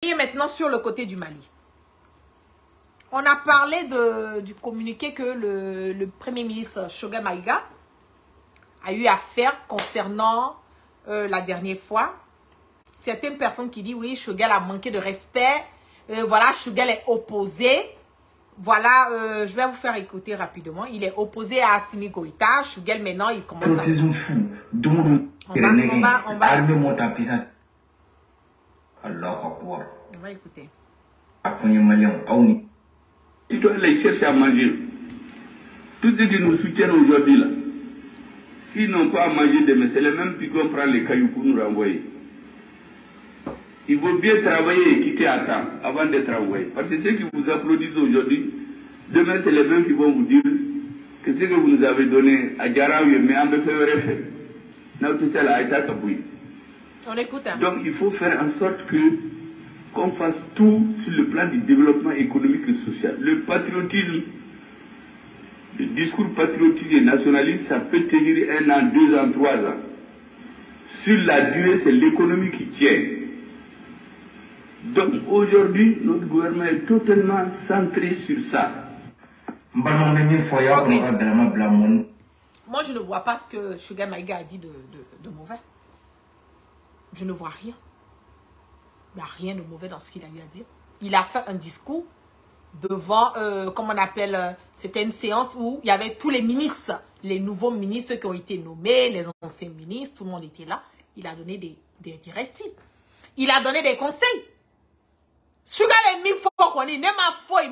Et maintenant sur le côté du Mali. On a parlé du communiqué que le Premier ministre Choguel Maïga a eu à faire concernant la dernière fois. Certaines personnes qui disent oui, Choguel a manqué de respect. Voilà, Choguel est opposé. Voilà, je vais vous faire écouter rapidement. Il est opposé à Assimi Goïta. Choguel maintenant, il commence à... fou. On va écouter. Citoyens les cherchent à manger. Tous ceux qui nous soutiennent aujourd'hui là, s'ils n'ont pas à manger demain, c'est les mêmes qui vont prendre les cailloux pour nous renvoyer. Il vaut bien travailler et quitter à temps avant d'être envoyé. Parce que ceux qui vous applaudissent aujourd'hui, demain c'est les mêmes qui vont vous dire que ce que vous nous avez donné à Djaraouye, mais à me faire fait. On écoute. Hein. Donc il faut faire en sorte qu'on fasse tout sur le plan du développement économique et social. Le patriotisme, le discours patriotique et nationaliste, ça peut tenir 1 an, 2 ans, 3 ans. Sur la durée, c'est l'économie qui tient. Donc aujourd'hui, notre gouvernement est totalement centré sur ça. Okay. Moi, je ne vois pas ce que Choguel Maïga a dit de mauvais. Je ne vois rien. Il n'y a rien de mauvais dans ce qu'il a eu à dire. Il a fait un discours devant, comment on appelle, c'était une séance où il y avait tous les ministres, les nouveaux ministres qui ont été nommés, les anciens ministres, tout le monde était là. Il a donné des directives. Il a donné des conseils. Choguel est mis fort qu'on est, ne ma foi,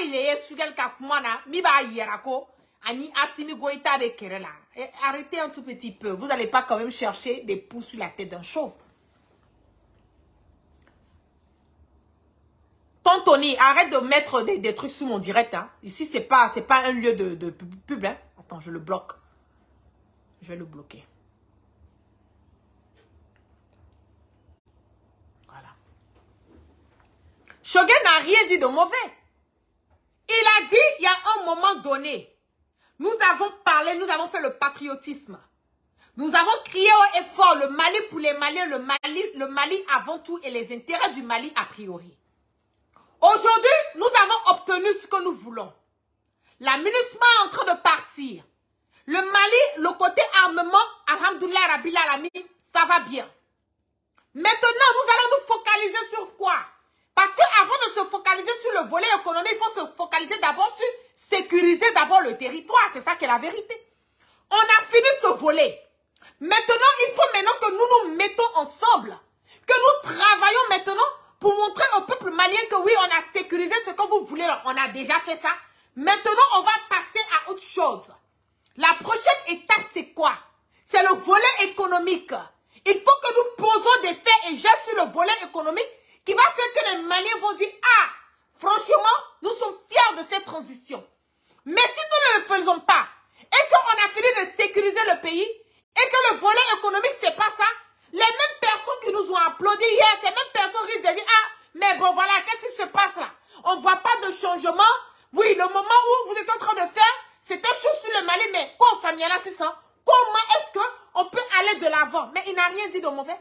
il est Choguel Kapmana, mi ba yerako, ani Assimi Goïta de Kerala. Arrêtez un tout petit peu. Vous n'allez pas quand même chercher des pouces sur la tête d'un chauve. Tony, arrête de mettre des trucs sous mon direct. Hein. Ici, c'est pas un lieu de pub. Hein. Attends, je le bloque. Je vais le bloquer. Voilà. Choguel n'a rien dit de mauvais. Il a dit, il y a un moment donné, nous avons parlé, nous avons fait le patriotisme. Nous avons crié haut et fort le Mali pour les Maliens, le Mali avant tout et les intérêts du Mali a priori. Aujourd'hui, nous avons obtenu ce que nous voulons. La MINUSMA est en train de partir. Le Mali, le côté armement, alhamdoulilah, Rabbil Alamin, ça va bien. Maintenant, nous allons nous focaliser sur quoi? Parce qu'avant de se focaliser sur le volet économique, il faut se focaliser d'abord sur sécuriser d'abord le territoire. C'est ça qui est la vérité. On a fini ce volet. Maintenant, il faut maintenant que nous nous mettons ensemble. Que nous travaillons maintenant pour montrer au peuple malien que oui, on a sécurisé ce que vous voulez. On a déjà fait ça. Maintenant, on va passer à autre chose. La prochaine étape, c'est quoi? C'est le volet économique. Il faut que nous posons des faits et gestes sur le volet économique qui va faire que les Maliens vont dire, ah, franchement, nous sommes fiers de cette transition. Mais si nous ne le faisons pas, et qu'on a fini de sécuriser le pays, et que le volet économique, c'est pas ça, les mêmes personnes qui nous ont applaudi hier, ces mêmes personnes risquent de dire, ah, mais bon, voilà, qu'est-ce qui se passe là? On ne voit pas de changement. Oui, le moment où vous êtes en train de faire, c'était chaud sur le Mali, mais quoi, famille, là, c'est ça? Comment est-ce qu'on peut aller de l'avant? Mais il n'a rien dit de mauvais.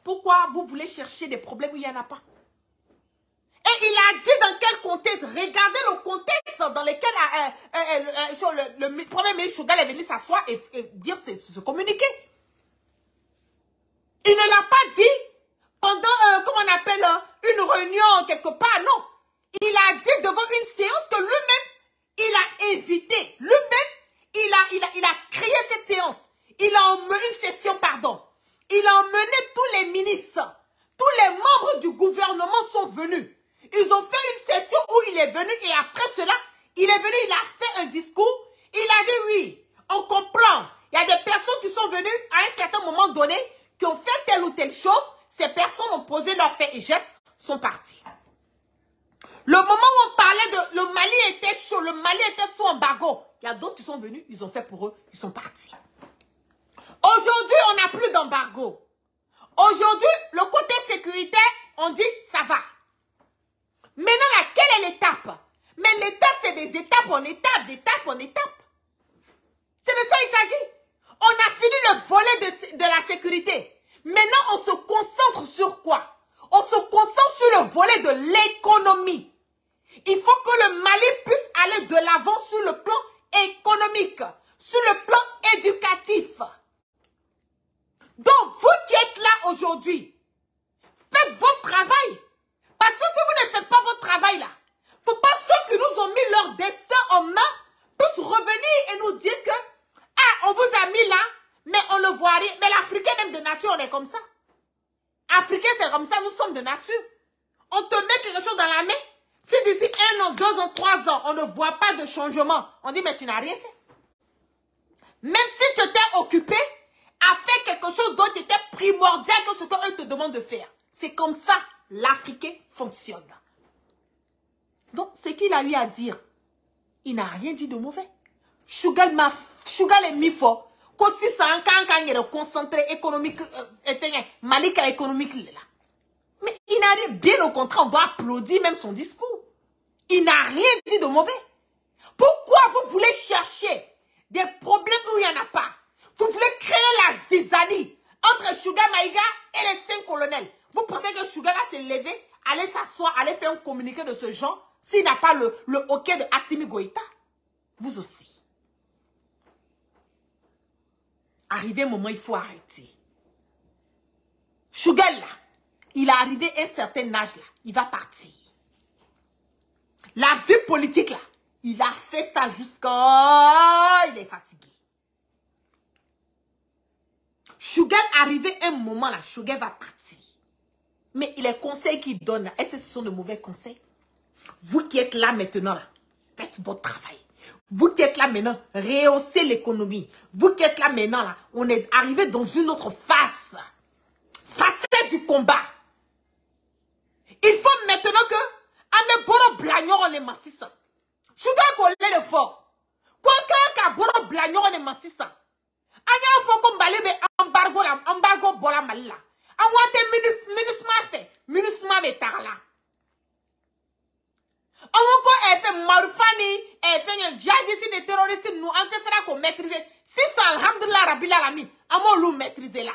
Pourquoi vous voulez chercher des problèmes où il n'y en a pas? Et il a dit dans quel contexte? Regardez le contexte dans lequel le premier ministre Choguel est venu s'asseoir et dire ce communiqué. Il ne l'a pas dit pendant, comment on appelle, une réunion quelque part, non. Il a dit devant une séance que lui-même, il a invité. Lui-même, il a créé cette séance. Il a emmené une session, pardon. Il a emmené tous les ministres. Tous les membres du gouvernement sont venus. Ils ont fait une session où il est venu et après cela, il est venu, il a fait un discours. Il a dit oui, on comprend. Il y a des personnes qui sont venues à un certain moment donné qui ont fait telle ou telle chose. Ces personnes ont posé leurs faits et gestes, sont partis. Le moment où on parlait de le Mali était chaud, le Mali était sous embargo. Il y a d'autres qui sont venus, ils ont fait pour eux, ils sont partis. Aujourd'hui, on n'a plus d'embargo. Aujourd'hui, le côté sécuritaire, on dit ça va. Maintenant, là, quelle est l'étape? Mais l'étape, c'est des étapes en étapes, d'étape en étape. C'est de ça qu'il s'agit. On a fini le volet de la sécurité. Maintenant, on se concentre sur quoi? On se concentre sur le volet de l'économie. Il faut que le Mali puisse aller de l'avant sur le plan économique, sur le plan éducatif. Donc, vous qui êtes là aujourd'hui, faites votre travail. Parce que si vous ne faites pas votre travail là, il ne faut pas ceux qui nous ont mis leur destin en main puissent revenir et nous dire que ah, on vous a mis là, mais on ne voit rien. Mais l'Africain même de nature, on est comme ça. Africain, c'est comme ça, nous sommes de nature. On te met quelque chose dans la main. Si d'ici 1 an, 2 ans, 3 ans, on ne voit pas de changement, on dit mais tu n'as rien fait. Même si tu t'es occupé à faire quelque chose d'autre qui était primordial que ce qu'eux te demandent de faire. C'est comme ça l'Africain fonctionne. Donc, ce qu'il a eu à dire, il n'a rien dit de mauvais. Sugar est mis fort. Qu'aussi ça, quand il est concentré économique, malika économique là. Mais il n'a rien, bien au contraire, on doit applaudir même son discours. Il n'a rien dit de mauvais. Pourquoi vous voulez chercher des problèmes où il n'y en a pas? Vous voulez créer la zizanie entre Sugar Maïga et les 5 colonels. Vous pensez que Sugar va se lever, aller s'asseoir, aller faire un communiqué de ce genre s'il n'a pas le hockey de Assimi Goïta? Vous aussi. Arrivé un moment, il faut arrêter. Sugar là, il est arrivé à un certain âge là, il va partir. La vie politique là, il a fait ça jusqu'à... il est fatigué. Sugar arrivé un moment là, Sugar va partir. Mais les conseils qu'il donne, est-ce que ce sont de mauvais conseils? Vous qui êtes là maintenant là, faites votre travail. Vous qui êtes là maintenant, rehaussez l'économie. Vous qui êtes là maintenant là, on est arrivé dans une autre phase. Facette du combat. Il faut maintenant que Ame Boro Blagnon on est massissa. Sugar collé le fort. Quoi qu'un Boro Blagnon on est massissa. Anya faut qu'on balaye embargo bola malila. Anwate minusma fait, minusma betarla. On fait Marufani, fait un djihadiste des terroristes, nous antecédera qu'on maîtriser. Si ça, alhamdulillah, Rabbil Alamin, à mon loup maîtriser là.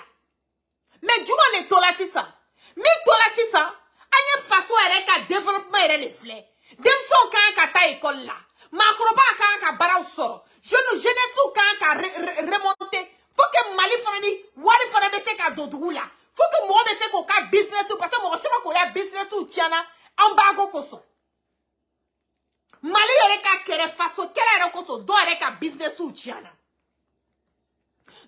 Mais du moins, les tola si ça. Mais tola si ça, à une façon, elle développement, elle est flé. Dem son quand kata école là. Macroba quand ka bara soro. Jeunesse ou quand remonter. Faut que Mali fani, wari fana bese ka dodou là. Faut que moi bese ko ka business ou parce que moi je sais pas ko ya business ou tiana embargo koso. Mali yere ka kere faso kere yere koso do yere ka business ou tiana.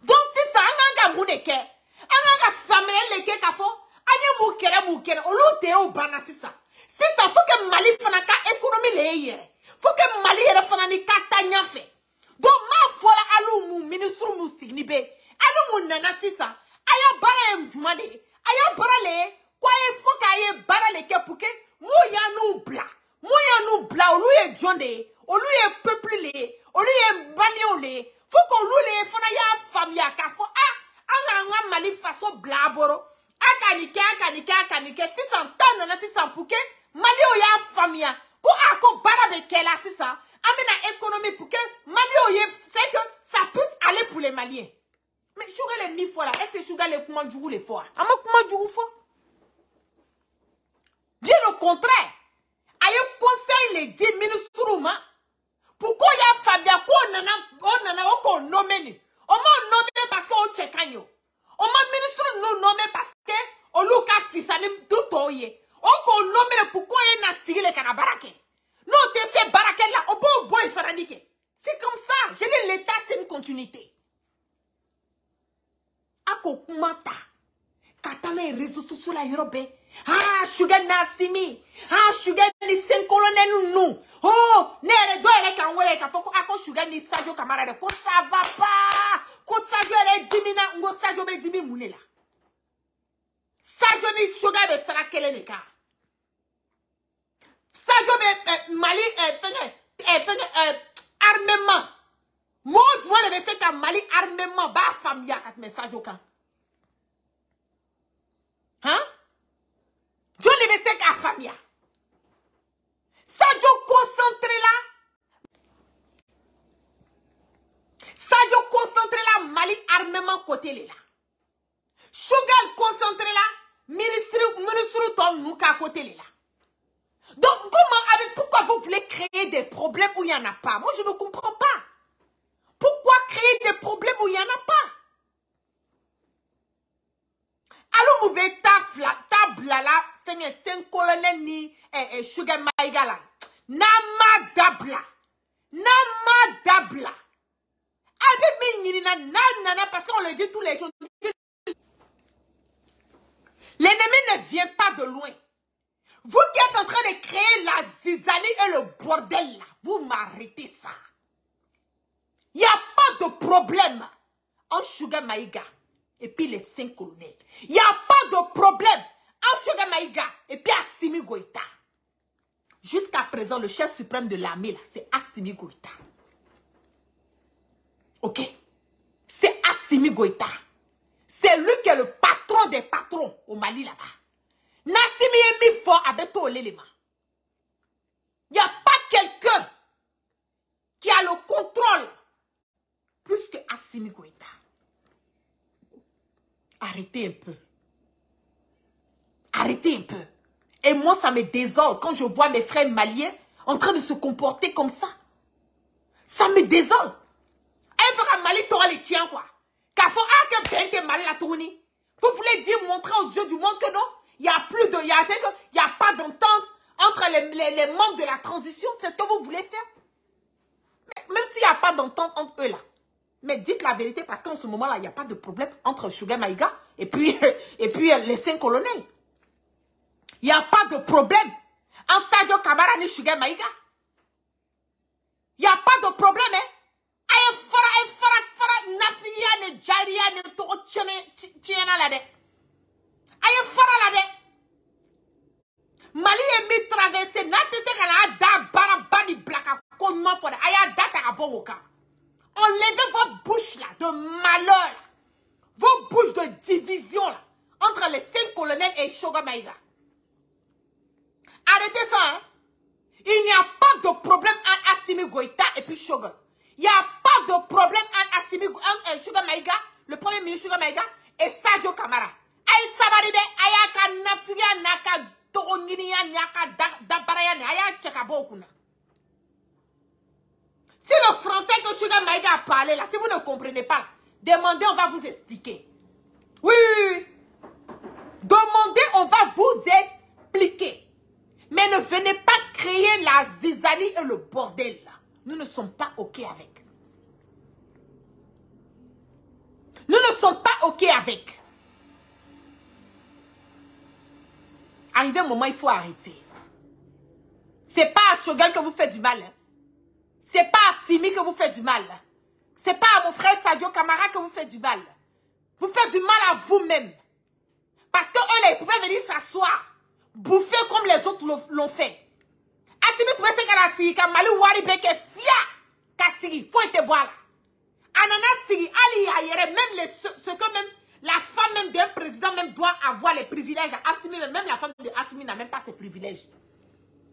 Donc si ça anga muneke, anga famille leke ka fo, anya mukere olu te o bana si ça. Si ça faut que Mali fana ka économie le yere. Faut que Mali yere fana ni kata nya fe. Donc ma fola alu mu ministre mu signibe. Alu mu nana si ça. Aya bara mtumane. Aya bara le kwa e faut ka ye bara le ke pour que mu ya nou bla. Moya nous bla, ou est jonde, ou est peuple le, ou est banio le, faut qu'on loue fona ya famille ka fo ah, mali façon bla boro, akanike, si ça entend na si ça pour que mali o ya famille, ko ako barabe kela si ça, amena économie pour que mali o ye fait que ça puisse aller pour les Maliens. Mais Sugar les mi fois là, est-ce que Sugar les comment du les fois? Ama comment du fo? Bien au contraire. Aye conseil les 10 minutes sur moi. Pourquoi il y a Fabia qu'on nomme ni? On m'a nommé parce qu'on check yo. On m'a ministre nous nommé parce que on look à fisani tout oye. On qu'on nomme pourquoi il y a signé les canabarake. Non, t'es ces baraques là, on peut boire faranike. C'est comme ça. Je dis l'état, c'est une continuité. Ako kumata. Katana et réseaux sociaux la Europe. Ah, Sugar Nassimi. Ah, Sugar ni 5 colonels nous. Oh, nere do ele kan wele ka foko ako Sugar ni Sadio camarade. Ko ça va pas. Ko Sadio ele dimina ngo Sadio be dimi munela. Sadio ni Sugar be sara kele ne ka. Sadio be Mali armement. Mo doit le se ka Mali armement ba famille kat me Sadio kan. Hein? Je ne sais pas qu'à famille. Sadio concentré là. Sadio concentré là. Mali armement côté là. Sugar concentré là. ministre Tom Nouka à côté là. Donc, pourquoi vous voulez créer des problèmes où il n'y en a pas? Moi, je ne comprends pas. Pourquoi créer des problèmes où il n'y en a pas? Alors, Moubeta, Tablala, fait 5 colonels ni Sugar Maïgala. Namadabla. Namadabla. Avec Minina, nanana, parce qu'on le dit tous les jours. L'ennemi ne vient pas de loin. Vous qui êtes en train de créer la zizanie et le bordel là, vous m'arrêtez ça. Il n'y a pas de problème en Sugar Maïga et puis les 5 colonels. Il n'y a pas de problème en Sugar Maïga et puis Assimi Goïta. Jusqu'à présent, le chef suprême de l'armée là, c'est Assimi Goïta. Ok? C'est Assimi Goïta. C'est lui qui est le patron des patrons au Mali là-bas. Nassimi est mis fort avec tout l'élément. Il n'y a pas quelqu'un qui a le contrôle plus que Assimi Goïta. Arrêtez un peu. Arrêtez un peu. Et moi, ça me désole quand je vois mes frères maliens en train de se comporter comme ça. Ça me désole. Il faut que Mali t'aura les tiens, quoi. Car faut que bien que Mali la tourne. Vous voulez dire, montrer aux yeux du monde que non? Il n'y a plus de... Il n'y a pas d'entente entre les membres de la transition. C'est ce que vous voulez faire. Mais, même s'il n'y a pas d'entente entre eux là. Mais dites la vérité parce qu'en ce moment-là, il n'y a pas de problème entre Sugar Maïga et puis les 5 colonels. Il n'y a pas de problème entre Sadio Kamara et Sugar Maïga. Il n'y a pas de problème, hein. Aye fara nafiya ne jariya ne to tiena la de. Aye fara la de. Mali est mis traversé nate se kana da barabani blaka konma fora aya data aboka. Enlevez vos bouches là de malheur. Vos bouches de division là entre les 5 colonels et Sugar Maïga. Arrêtez ça, hein. Il n'y a pas de problème entre Assimi Goïta et puis Sugar. Il n'y a pas de problème entre Sugar Maïga, le premier ministre Sugar Maïga, et Sadio Kamara. Aïe Sabaride, Ayaka Nafuya, Naka Doroninia, Naka Dabaraya, Aya Tchekabokuna. Si le français que Sugar Maïga a parlé là, si vous ne comprenez pas, demandez, on va vous expliquer. Oui, oui, oui. Demandez, on va vous expliquer. Mais ne venez pas créer la zizanie et le bordel là. Nous ne sommes pas OK avec. Nous ne sommes pas OK avec. Arrivé un moment, il faut arrêter. C'est pas à Shogal que vous faites du mal. Hein. C'est pas à Simi que vous faites du mal. C'est pas à mon frère Sadio Kamara que vous faites du mal. Vous faites du mal à vous-même. Parce que eux, là, ils pouvaient venir s'asseoir, bouffer comme les autres l'ont fait. Assimi pouvait se garder à Mali Wari Beke Fia Kassiri, faut être boire. Anana Siri, Ali Ayere, même ce que même la femme même d'un président même doit avoir les privilèges. Assimi, même la femme de Assimi n'a même pas ces privilèges.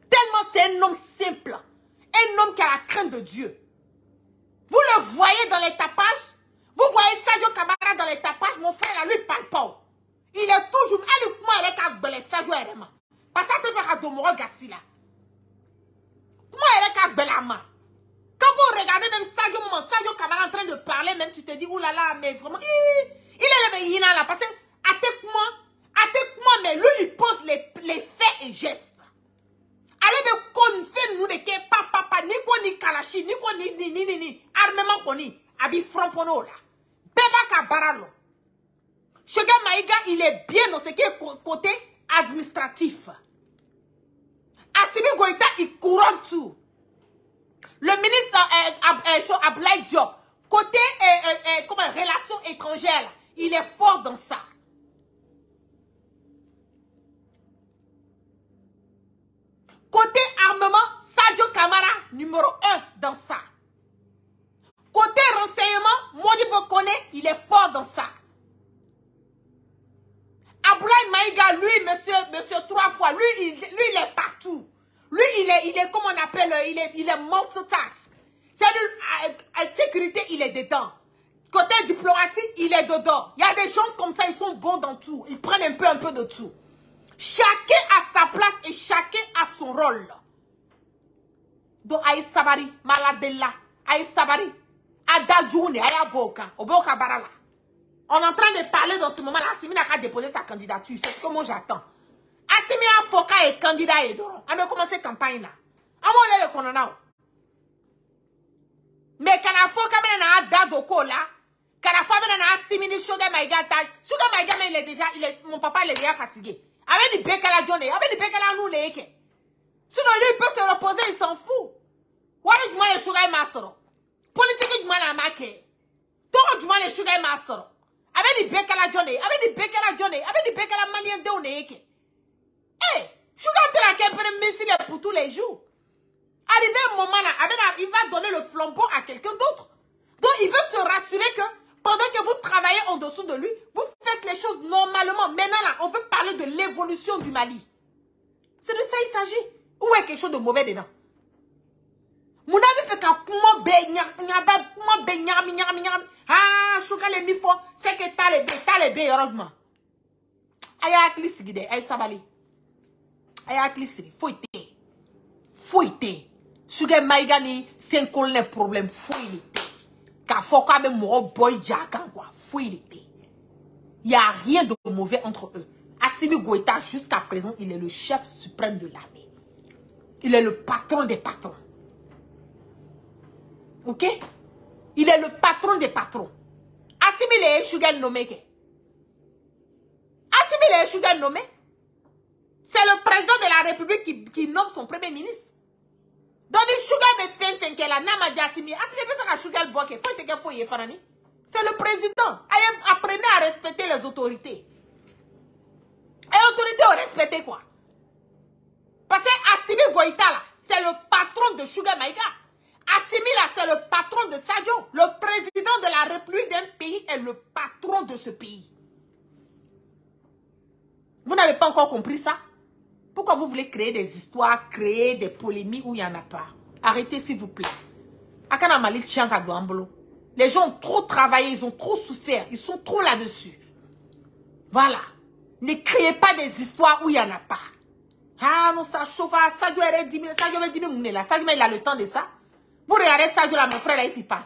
Tellement c'est un homme simple, un homme qui a la crainte de Dieu. Vous le voyez dans les tapages, vous voyez Sadio Kamara dans les tapages, mon frère là, lui parle pas. Il est toujours, moi il est qu'à Sadio Erema. Parce que tu fais à Domoro Gassi là. Comment elle est qu'à Belama? Quand vous regardez même Sadio Kamara en train de parler, même tu te dis, oulala, mais vraiment, il est le là, parce que, attaque-moi, mais lui, il pose les faits et gestes. Allez de confier nous ne pas papa, ni quoi ni kalashi, ni quoi ni, armement koni, abi frampono là. Beba kabaralo. Sugar Maïga, il est bien dans ce qui est côté administratif. Assimi Goïta, il couronne tout. Le ministre Ablaye Diop, côté relations étrangères, il est fort dans ça. Côté armement, Sadio Kamara, numéro 1 dans ça. Côté renseignement, Modibo Kone, il est fort dans ça. Ablaye Maïga, lui, monsieur 3 fois, lui, il est partout. Lui, il est comme on appelle, il est multitask. C'est-à-dire, à sécurité, il est dedans. Côté diplomatie, il est dedans. Il y a des choses comme ça, ils sont bons dans tout. Ils prennent un peu de tout. Chacun a sa place et chacun a son rôle. Donc, Aïe Sabari, Maladella, Aïe Sabari, Adadjoune, Aïe Boka, Oboka Barala. On est en train de parler dans ce moment-là. Assimi n'a qu'à déposer sa candidature. C'est ce que moi j'attends. Assimi Afoka est candidat et Doron. On va commencer la campagne là. On va le connaître. Mais quand Afoka a Dadoko là, quand Afoka a Assimi Sugar Maïgata, Sugar Maïgata, mon papa il est déjà fatigué. Avec du Bekala Johnny, avec du Bekala nous les Sinon lui il peut se reposer, il s'en fout. Why du moins les Sugar Master? Politique du moins la marque. Toro du moins les Sugar Master. Avec du Bekala Johnny, avec du Bekala Johnny, avec du Bekala Malien de Oneke. Eh, Sugar de la Kempere Messile pour tous les jours. Arrivé un moment là, il va donner le flambeau à quelqu'un d'autre. Donc il veut se rassurer que pendant que vous travaillez en dessous de lui, vous faites les choses normalement. Maintenant là, on veut parler de l'évolution du Mali. C'est de ça il s'agit. Ou est quelque chose de mauvais dedans? Mon ami fait qu'un ah, Chouka les mifo, c'est que t'as les bé, heureusement. Aya klisi guide, ay sabali. Aya klisi, fouille. Chouka maïgani, c'est un colonel problème, fouille. Car faut quand même mon boy jacan, quoi, fouille. Il n'y a rien de mauvais entre eux. Assimi Goïta, jusqu'à présent, il est le chef suprême de l'armée. Il est le patron des patrons. Ok? Il est le patron des patrons. Assimi les Sugar nommé. Assimi les Sugar nommé. C'est le président de la République qui nomme son premier ministre. Donc, le Sugar me fait que la nama Assimi. Assimi peut se Sugar Boke. C'est le président. Apprenez à respecter les autorités. Et l'autorité, on respecte quoi? Parce que Assimi Goïta, là, c'est le patron de Sugar Maïga. Assimi, là, c'est le patron de Sadio. Le président de la République d'un pays est le patron de ce pays. Vous n'avez pas encore compris ça? Pourquoi vous voulez créer des histoires, créer des polémiques où il n'y en a pas? Arrêtez, s'il vous plaît. Akana Malik Chianka Douambolo. Les gens ont trop travaillé, ils ont trop souffert, ils sont trop là-dessus. Voilà. Ne créez pas des histoires où il n'y en a pas. Ah non, ça chauffe, Sadio a 10 000, Sadio a 10 000 là. Sadio, il a le temps de ça. Vous regardez Sadio là, mon frère, là, il parle.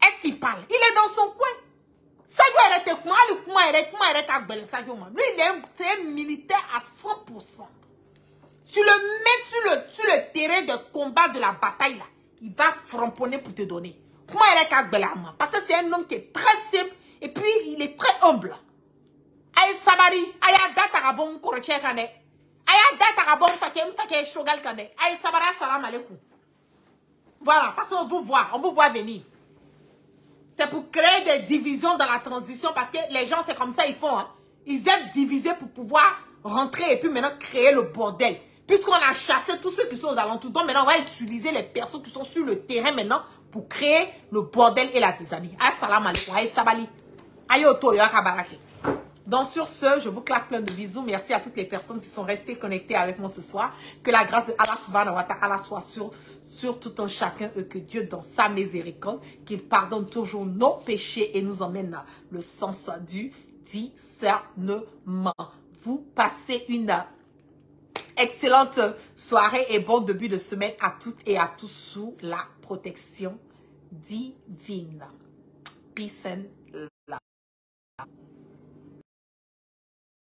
Est-ce qu'il parle? Il est dans son coin. Sadio a été comment? Lui, il est un militaire à 100%. Tu le mets sur le terrain de combat de la bataille là. Il va framponner pour te donner. Comment il est parce que c'est un homme qui est très simple et puis il est très humble. Aïe Sabari, aïe Datarabon Koroche Kane. Aïe Datarabon Fake Shogal Kane. Aïe Sabara Salam Aleikum. Voilà, parce qu'on vous voit venir. C'est pour créer des divisions dans la transition parce que les gens, c'est comme ça, ils font. Hein. Ils aiment diviser pour pouvoir rentrer et puis maintenant créer le bordel. Puisqu'on a chassé tous ceux qui sont aux alentours. Donc maintenant, on va utiliser les personnes qui sont sur le terrain maintenant pour créer le bordel et la zizanie. Assalamu alaikum, aïe sabali. Aïe oto yakabarake. Donc sur ce, je vous claque plein de bisous. Merci à toutes les personnes qui sont restées connectées avec moi ce soir. Que la grâce de Allah subhanahu wa ta'ala soit sur tout un chacun et que Dieu dans sa miséricorde, qu'il pardonne toujours nos péchés et nous emmène le sens du discernement. Vous passez une excellente soirée et bon début de semaine à toutes et à tous sous la protection divine. Peace and